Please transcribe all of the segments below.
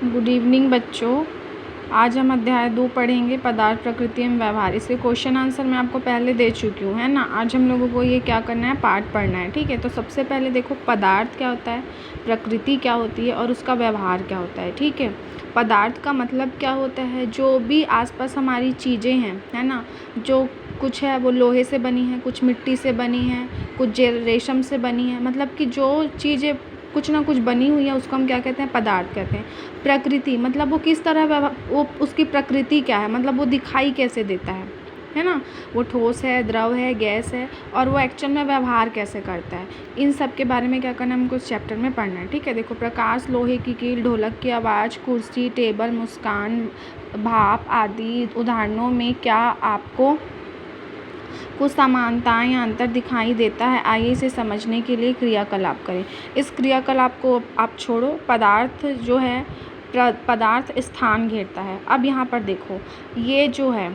Good evening बच्चों। आज हम अध्याय 2 पढ़ेंगे, पदार्थ, प्रकृति एवं व्यवहार। इसके क्वेश्चन आंसर मैं आपको पहले दे चुकी हूँ, है ना। आज हम लोगों को ये क्या करना है, पाठ पढ़ना है, ठीक है। तो सबसे पहले देखो, पदार्थ क्या होता है, प्रकृति क्या होती है और उसका व्यवहार क्या होता है, ठीक है। पदार्थ का मतलब क्या होता है, जो भी आसपास हमारी चीज़ें हैं, है ना, जो कुछ है वो लोहे से बनी है, कुछ मिट्टी से बनी है, कुछ रेशम से बनी है, मतलब कि जो चीज़ें कुछ ना कुछ बनी हुई है उसको हम क्या कहते हैं, पदार्थ कहते हैं। प्रकृति मतलब वो किस तरह वो उसकी प्रकृति क्या है, मतलब वो दिखाई कैसे देता है ना। वो ठोस है, द्रव है, गैस है, और वो एक्चुअल में व्यवहार कैसे करता है। इन सब के बारे में क्या करना है, हमको इस चैप्टर में पढ़ना है, ठीक है। देखो, प्रकाश, लोहे की कील, ढोलक की आवाज़, कुर्सी, टेबल, मुस्कान, भाप आदि उदाहरणों में क्या आपको कुछ समानताएं या अंतर दिखाई देता है। आइए इसे समझने के लिए क्रियाकलाप करें। इस क्रियाकलाप को आप छोड़ो। पदार्थ जो है, पदार्थ स्थान घेरता है। अब यहाँ पर देखो, ये जो है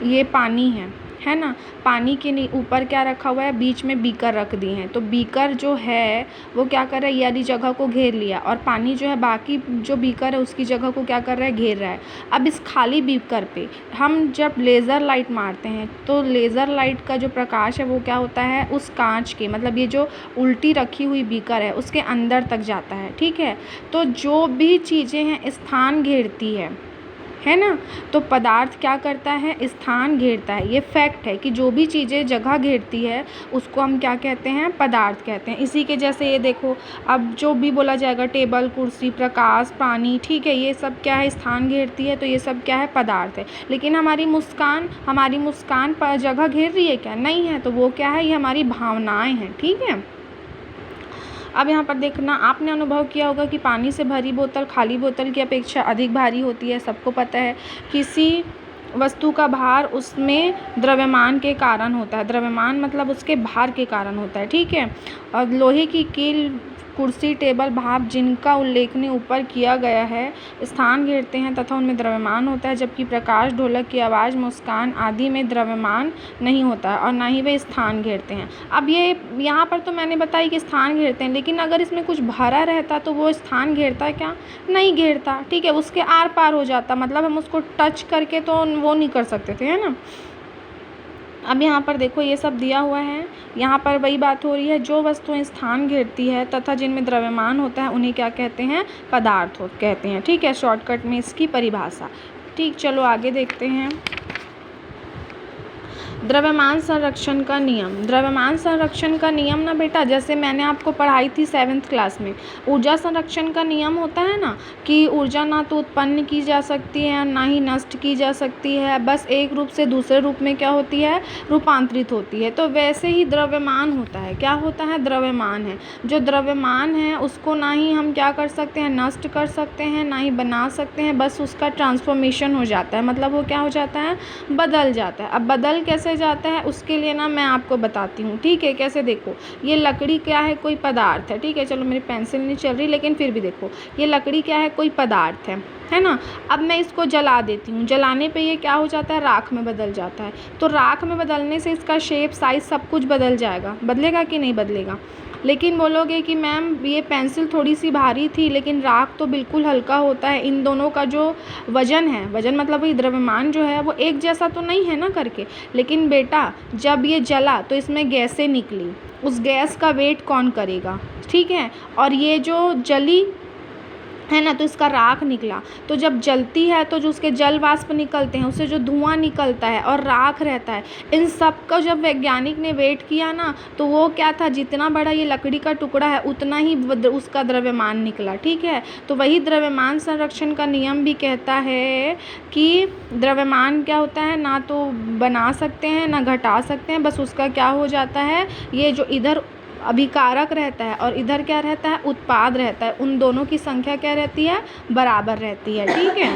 ये पानी है ना। पानी के ऊपर क्या रखा हुआ है, बीच में बीकर रख दिए हैं। तो बीकर जो है वो क्या कर रहा है, ये वाली जगह को घेर लिया, और पानी जो है बाकी जो बीकर है उसकी जगह को क्या कर रहा है, घेर रहा है। अब इस खाली बीकर पे हम जब लेज़र लाइट मारते हैं तो लेज़र लाइट का जो प्रकाश है वो क्या होता है, उस कांच के, मतलब ये जो उल्टी रखी हुई बीकर है उसके अंदर तक जाता है, ठीक है। तो जो भी चीज़ें हैं स्थान घेरती है ना। तो पदार्थ क्या करता है, स्थान घेरता है। ये फैक्ट है कि जो भी चीज़ें जगह घेरती है उसको हम क्या कहते हैं, पदार्थ कहते हैं। इसी के जैसे ये देखो, अब जो भी बोला जाएगा, टेबल, कुर्सी, प्रकाश, पानी, ठीक है, ये सब क्या है, स्थान घेरती है। तो ये सब क्या है, पदार्थ है। लेकिन हमारी मुस्कान पर जगह घेर रही है क्या, नहीं है। तो वो क्या है, ये हमारी भावनाएं हैं, ठीक है। अब यहाँ पर देखना, आपने अनुभव किया होगा कि पानी से भरी बोतल खाली बोतल की अपेक्षा अधिक भारी होती है, सबको पता है। किसी वस्तु का भार उसमें द्रव्यमान के कारण होता है। द्रव्यमान मतलब उसके भार के कारण होता है, ठीक है। और लोहे की कील, कुर्सी, टेबल, भाप जिनका उल्लेखनीय ऊपर किया गया है स्थान घेरते हैं तथा उनमें द्रव्यमान होता है, जबकि प्रकाश, ढोलक की आवाज़, मुस्कान आदि में द्रव्यमान नहीं होता है और ना ही वे स्थान घेरते हैं। अब ये यहाँ पर तो मैंने बताई कि स्थान घेरते हैं, लेकिन अगर इसमें कुछ भरा रहता तो वो स्थान घेरता क्या, नहीं घेरता, ठीक है। उसके आर पार हो जाता, मतलब हम उसको टच करके तो वो नहीं कर सकते थे, है ना। अब यहाँ पर देखो, ये सब दिया हुआ है। यहाँ पर वही बात हो रही है, जो वस्तुएं स्थान घेरती है तथा जिनमें द्रव्यमान होता है उन्हें क्या कहते हैं, पदार्थ कहते हैं, ठीक है। शॉर्टकट में इसकी परिभाषा, ठीक। चलो आगे देखते हैं। द्रव्यमान संरक्षण का नियम। द्रव्यमान संरक्षण का नियम ना बेटा, जैसे मैंने आपको पढ़ाई थी 7th क्लास में, ऊर्जा संरक्षण का नियम होता है ना, कि ऊर्जा ना तो उत्पन्न की जा सकती है ना ही नष्ट की जा सकती है, बस एक रूप से दूसरे रूप में क्या होती है, रूपांतरित होती है। तो वैसे ही द्रव्यमान होता है। क्या होता है, द्रव्यमान है। जो द्रव्यमान है उसको ना ही हम क्या कर सकते हैं, नष्ट कर सकते हैं, ना ही बना सकते हैं, बस उसका ट्रांसफॉर्मेशन हो जाता है, मतलब वो क्या हो जाता है, बदल जाता है। अब बदल कैसे जाता है, उसके लिए ना मैं आपको बताती हूँ, ठीक है। कैसे, देखो, ये लकड़ी क्या है, कोई पदार्थ है, ठीक है। चलो मेरी पेंसिल नहीं चल रही, लेकिन फिर भी देखो, ये लकड़ी क्या है, कोई पदार्थ है ना। अब मैं इसको जला देती हूँ, जलाने पे ये क्या हो जाता है, राख में बदल जाता है। तो राख में बदलने से इसका शेप, साइज, सब कुछ बदल जाएगा। बदलेगा कि नहीं बदलेगा। लेकिन बोलोगे कि मैम ये पेंसिल थोड़ी सी भारी थी, लेकिन राख तो बिल्कुल हल्का होता है। इन दोनों का जो वजन है, वजन मतलब वही द्रव्यमान जो है, वो एक जैसा तो नहीं है ना करके। लेकिन बेटा जब ये जला तो इसमें गैसें निकली, उस गैस का वेट कौन करेगा, ठीक है। और ये जो जली है ना, तो इसका राख निकला। तो जब जलती है तो जो उसके जल वाष्प निकलते हैं, उससे जो धुआं निकलता है और राख रहता है, इन सब का जब वैज्ञानिक ने वेट किया ना, तो वो क्या था, जितना बड़ा ये लकड़ी का टुकड़ा है उतना ही उसका द्रव्यमान निकला, ठीक है। तो वही द्रव्यमान संरक्षण का नियम भी कहता है कि द्रव्यमान क्या होता है, ना तो बना सकते हैं ना घटा सकते हैं, बस उसका क्या हो जाता है, ये जो इधर अभिकारक रहता है और इधर क्या रहता है, उत्पाद रहता है, उन दोनों की संख्या क्या रहती है, बराबर रहती है, ठीक है।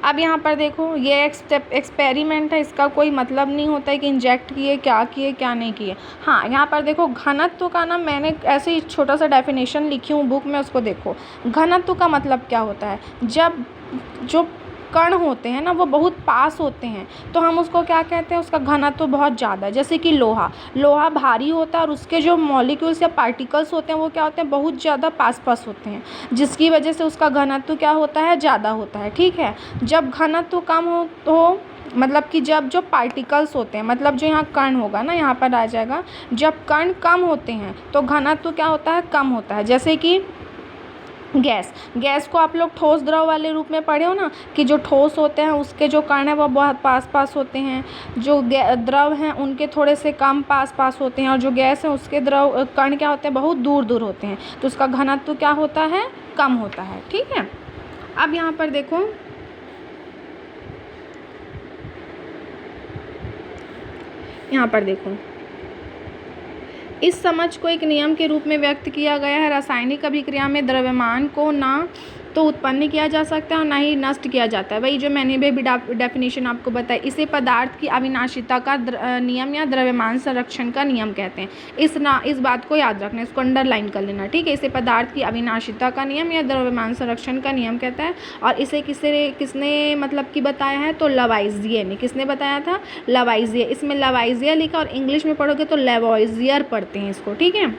अब यहाँ पर देखो, ये एक्सपेरिमेंट है, इसका कोई मतलब नहीं होता है कि इंजेक्ट किए क्या नहीं किए। हाँ, यहाँ पर देखो, घनत्व का ना मैंने ऐसे ही छोटा सा डेफिनेशन लिखी हूँ बुक में, उसको देखो। घनत्व का मतलब क्या होता है, जब जो कण होते हैं ना वो बहुत पास होते हैं, तो हम उसको क्या कहते हैं, उसका घनत्व बहुत ज़्यादा है। जैसे कि लोहा भारी होता है और उसके जो मॉलिक्यूल्स या पार्टिकल्स होते हैं वो क्या होते हैं, बहुत ज़्यादा पास होते हैं, जिसकी वजह से उसका घनत्व क्या होता है, ज़्यादा होता है। ठीक है, जब घनत्व कम हो तो मतलब कि जब जो पार्टिकल्स होते हैं, मतलब जो यहाँ कण होगा ना, यहाँ पर आ जाएगा, जब कण कम होते हैं तो घनत्व क्या होता है, कम होता है। जैसे कि गैस को आप लोग ठोस द्रव वाले रूप में पढ़े हो ना, कि जो ठोस होते हैं उसके जो कण हैं वो बहुत पास होते हैं, जो द्रव हैं उनके थोड़े से कम पास होते हैं, और जो गैस है उसके द्रव कण क्या होते हैं, बहुत दूर होते हैं, तो उसका घनत्व क्या होता है, कम होता है। ठीक है, अब यहाँ पर देखो, इस समझ को एक नियम के रूप में व्यक्त किया गया है। रासायनिक अभिक्रिया में द्रव्यमान को ना तो उत्पन्न किया जा सकता है और ना ही नष्ट किया जाता है। वही जो मैंने भी डेफिनेशन आपको बताई, इसे पदार्थ की अविनाशिता का नियम या द्रव्यमान संरक्षण का नियम कहते हैं। इस बात को याद रखना, इसको अंडरलाइन कर लेना। ठीक है, इसे पदार्थ की अविनाशिता का नियम या द्रव्यमान संरक्षण का नियम कहता है। और इसे किसने मतलब कि बताया है, तो लवाइजिए ने। किसने बताया था, लवाइजिए। इसमें लवाइजिए लिखा और इंग्लिश में पढ़ोगे तो लेवॉइजियर पढ़ते हैं इसको। ठीक है,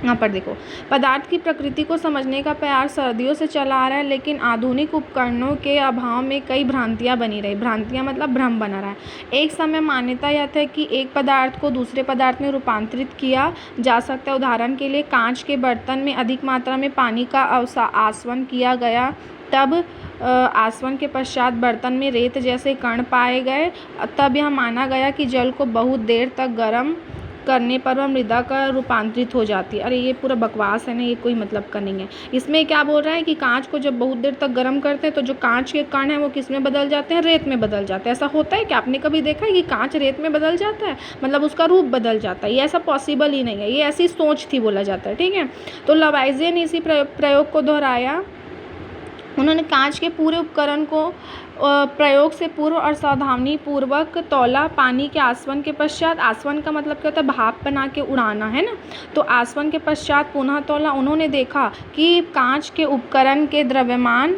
यहाँ पर देखो, पदार्थ की प्रकृति को समझने का प्रयास सदियों से चला आ रहा है, लेकिन आधुनिक उपकरणों के अभाव में कई भ्रांतियाँ बनी रही। भ्रांतियाँ मतलब भ्रम बना रहा है। एक समय मान्यता यह था कि एक पदार्थ को दूसरे पदार्थ में रूपांतरित किया जा सकता है। उदाहरण के लिए कांच के बर्तन में अधिक मात्रा में पानी का आसवन किया गया, तब आसवन के पश्चात बर्तन में रेत जैसे कण पाए गए। तब यह माना गया कि जल को बहुत देर तक गर्म करने पर वह मृदा का रूपांतरित हो जाती है। अरे ये पूरा बकवास है ना, ये कोई मतलब का नहीं है। इसमें क्या बोल रहा है कि कांच को जब बहुत देर तक गर्म करते हैं तो जो कांच के कण हैं वो किस में बदल जाते हैं, रेत में बदल जाते हैं। ऐसा होता है क्या, आपने कभी देखा है कि कांच रेत में बदल जाता है, मतलब उसका रूप बदल जाता है? ये ऐसा पॉसिबल ही नहीं है, ये ऐसी सोच थी बोला जाता है। ठीक है, तो लवाइजिए ने इसी प्रयोग को दोहराया। उन्होंने कांच के पूरे उपकरण को प्रयोग से पूर्व और सावधानी पूर्वक तौला। पानी के आसवन के पश्चात, आसवन का मतलब क्या होता है, भाप बना के उड़ाना, है ना, तो आसवन के पश्चात पुनः तौला। उन्होंने देखा कि कांच के उपकरण के द्रव्यमान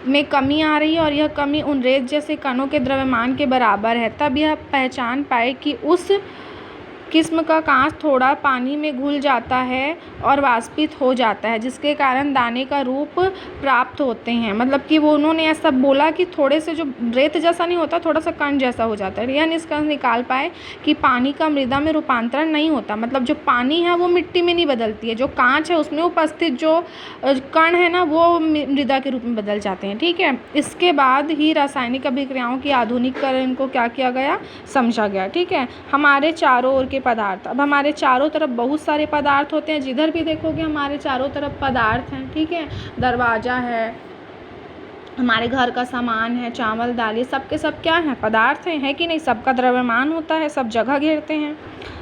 में कमी आ रही है और यह कमी उन रेत जैसे कणों के द्रव्यमान के बराबर है। तब यह पहचान पाए कि उस किस्म का कांच थोड़ा पानी में घुल जाता है और वाष्पित हो जाता है, जिसके कारण दाने का रूप प्राप्त होते हैं। मतलब कि वो उन्होंने ऐसा बोला कि थोड़े से जो रेत जैसा नहीं होता, थोड़ा सा कण जैसा हो जाता है। यह निष्कर्ष निकाल पाए कि पानी का मृदा में रूपांतरण नहीं होता, मतलब जो पानी है वो मिट्टी में नहीं बदलती है, जो कांच है उसमें उपस्थित जो कण है ना वो मृदा के रूप में बदल जाते हैं। ठीक है, इसके बाद ही रासायनिक अभिक्रियाओं की आधुनिकीकरण को क्या किया गया, समझा गया। ठीक है, हमारे चारों ओर पदार्थ, अब हमारे चारों तरफ बहुत सारे पदार्थ होते हैं, जिधर भी देखोगे हमारे चारों तरफ पदार्थ हैं। ठीक है, दरवाज़ा है, हमारे घर का सामान है, चावल दाल, ये सब के सब क्या हैं, पदार्थ हैं, है कि नहीं? सबका द्रव्यमान होता है, सब जगह घेरते हैं।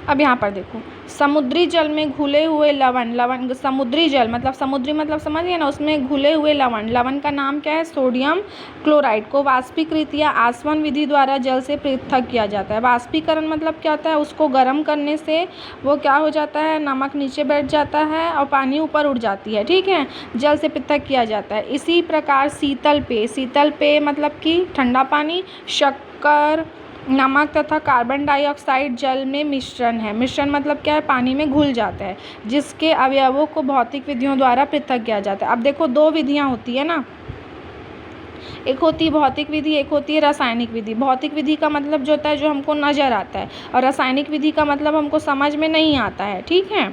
अब यहाँ पर देखो, समुद्री जल में घुले हुए लवण, समुद्री जल मतलब समुद्री मतलब समझिए ना, उसमें घुले हुए लवण का नाम क्या है, सोडियम क्लोराइड को वाष्पीकृत या आसवन विधि द्वारा जल से पृथक किया जाता है। वाष्पीकरण मतलब क्या होता है, उसको गर्म करने से वो क्या हो जाता है, नमक नीचे बैठ जाता है और पानी ऊपर उड़ जाती है। ठीक है, जल से पृथक किया जाता है। इसी प्रकार शीतल पेय मतलब कि ठंडा पानी, शक्कर, नमक तथा कार्बन डाइऑक्साइड जल में मिश्रण है। मिश्रण मतलब क्या है, पानी में घुल जाता है, जिसके अवयवों को भौतिक विधियों द्वारा पृथक किया जाता है। अब देखो, दो विधियां होती है ना, एक होती है भौतिक विधि, एक होती है रासायनिक विधि। भौतिक विधि का मतलब जो होता है जो हमको नज़र आता है, और रासायनिक विधि का मतलब हमको समझ में नहीं आता है। ठीक है,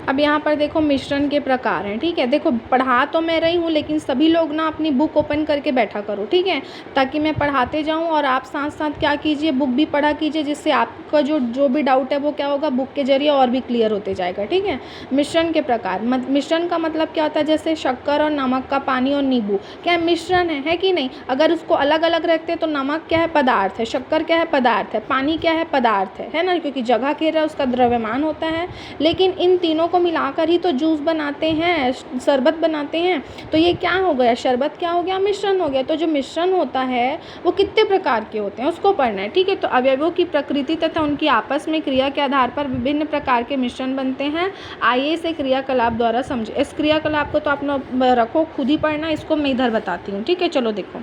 अब यहाँ पर देखो मिश्रण के प्रकार हैं। ठीक है, देखो पढ़ा तो मैं रही हूँ, लेकिन सभी लोग ना अपनी बुक ओपन करके बैठा करो। ठीक है, ताकि मैं पढ़ाते जाऊँ और आप साथ साथ क्या कीजिए, बुक भी पढ़ा कीजिए, जिससे आपका जो भी डाउट है वो क्या होगा, बुक के जरिए और भी क्लियर होते जाएगा। ठीक है, मिश्रण के प्रकार, मिश्रण का मतलब क्या होता है, जैसे शक्कर और नमक का पानी और नींबू क्या मिश्रण है कि नहीं? अगर उसको अलग अलग रखते हैं तो नमक क्या है, पदार्थ है, शक्कर क्या है, पदार्थ है, पानी क्या है, पदार्थ है ना, क्योंकि जगह घेरा उसका द्रव्यमान होता है। लेकिन इन तीनों को मिलाकर ही तो जूस बनाते हैं, शरबत बनाते हैं। तो ये क्या हो गया, शरबत क्या हो गया, मिश्रण हो गया। तो जो मिश्रण होता है वो कितने प्रकार के होते हैं उसको पढ़ना है, ठीक है। तो अवयवों की प्रकृति तथा उनकी आपस में क्रिया के आधार पर विभिन्न प्रकार के मिश्रण बनते हैं। आइए इसे क्रियाकलाप द्वारा समझे। इस क्रियाकलाप को तो आप रखो, खुद ही पढ़ना, इसको मैं इधर बताती हूँ, ठीक है। चलो देखो,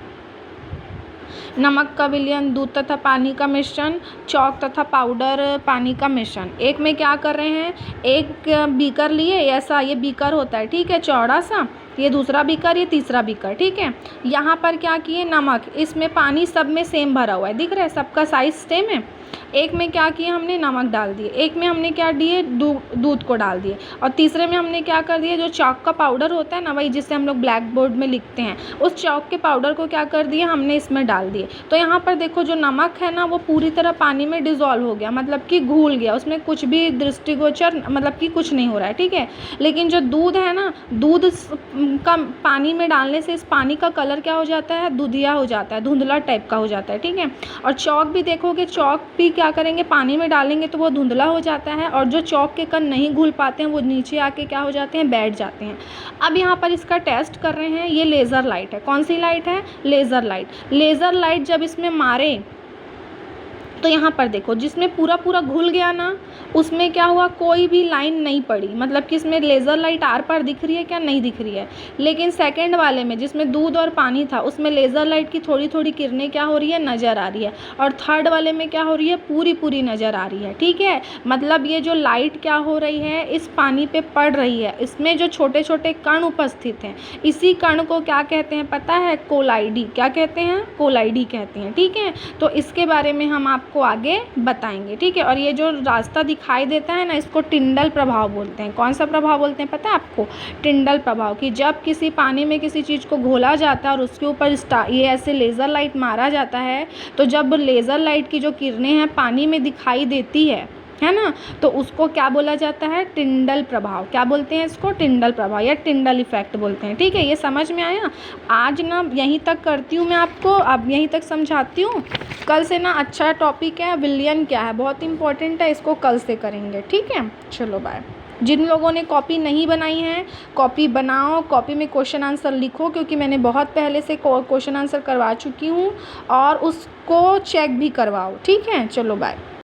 नमक का विलयन, दूध तथा पानी का मिश्रण, चौक तथा पाउडर पानी का मिश्रण। एक में क्या कर रहे हैं, एक बीकर लिए, ऐसा ये बीकर होता है, ठीक है, चौड़ा सा, ये दूसरा बीकर, ये तीसरा बीकर, ठीक है। यहाँ पर क्या किए, नमक, इसमें पानी सब में सेम भरा हुआ है, दिख रहा है, सबका साइज सेम है। एक में क्या किया हमने, नमक डाल दिए, एक में हमने क्या दिए, दूध को डाल दिए, और तीसरे में हमने क्या कर दिया, जो चॉक का पाउडर होता है ना, वही जिससे हम लोग ब्लैक बोर्ड में लिखते हैं, उस चॉक के पाउडर को क्या कर दिया हमने, इसमें डाल दिए। तो यहाँ पर देखो जो नमक है ना वो पूरी तरह पानी में डिज़ोल्व हो गया, मतलब कि घुल गया, उसमें कुछ भी दृष्टिगोचर मतलब कि कुछ नहीं हो रहा है, ठीक है। लेकिन जो दूध है ना, दूध का पानी में डालने से इस पानी का कलर क्या हो जाता है, दूधिया हो जाता है, धुंधला टाइप का हो जाता है, ठीक है। और चॉक भी देखोगे, चॉक भी क्या करेंगे, पानी में डालेंगे तो वो धुंधला हो जाता है, और जो चॉक के कण नहीं घुल पाते हैं वो नीचे आके क्या हो जाते हैं, बैठ जाते हैं। अब यहाँ पर इसका टेस्ट कर रहे हैं, ये लेज़र लाइट है, कौन सी लाइट है, लेज़र लाइट। लेज़र लाइट जब इसमें मारे तो यहाँ पर देखो, जिसमें पूरा पूरा घुल गया ना, उसमें क्या हुआ, कोई भी लाइन नहीं पड़ी, मतलब कि इसमें लेज़र लाइट आर पार दिख रही है क्या, नहीं दिख रही है। लेकिन सेकंड वाले में जिसमें दूध और पानी था, उसमें लेज़र लाइट की थोड़ी थोड़ी किरणें क्या हो रही है, नज़र आ रही है। और थर्ड वाले में क्या हो रही है, पूरी पूरी नज़र आ रही है, ठीक है। मतलब ये जो लाइट क्या हो रही है, इस पानी पे पड़ रही है, इसमें जो छोटे छोटे कण उपस्थित हैं, इसी कण को क्या कहते हैं पता है, कोलाइडी। क्या कहते हैं, कोलाइडी कहते हैं, ठीक है। तो इसके बारे में हम आपको आगे बताएंगे, ठीक है। और ये जो रास्ता दिखाई देता है ना, इसको टिंडल प्रभाव बोलते हैं। कौन सा प्रभाव बोलते हैं पता है आपको, टिंडल प्रभाव। कि जब किसी पानी में किसी चीज़ को घोला जाता है और उसके ऊपर ये ऐसे लेज़र लाइट मारा जाता है, तो जब लेज़र लाइट की जो किरणें हैं पानी में दिखाई देती है ना, तो उसको क्या बोला जाता है, टिंडल प्रभाव। क्या बोलते हैं इसको, टिंडल प्रभाव या टिंडल इफेक्ट बोलते हैं, ठीक है। ये समझ में आया। आज ना यहीं तक करती हूँ मैं आपको, अब यहीं तक समझाती हूँ। कल से ना अच्छा टॉपिक है, विलयन क्या है, बहुत इंपॉर्टेंट है, इसको कल से करेंगे, ठीक है। चलो बाय। जिन लोगों ने कॉपी नहीं बनाई है, कॉपी बनाओ, कॉपी में क्वेश्चन आंसर लिखो, क्योंकि मैंने बहुत पहले से क्वेश्चन आंसर करवा चुकी हूँ, और उसको चेक भी करवाओ, ठीक है। चलो बाय।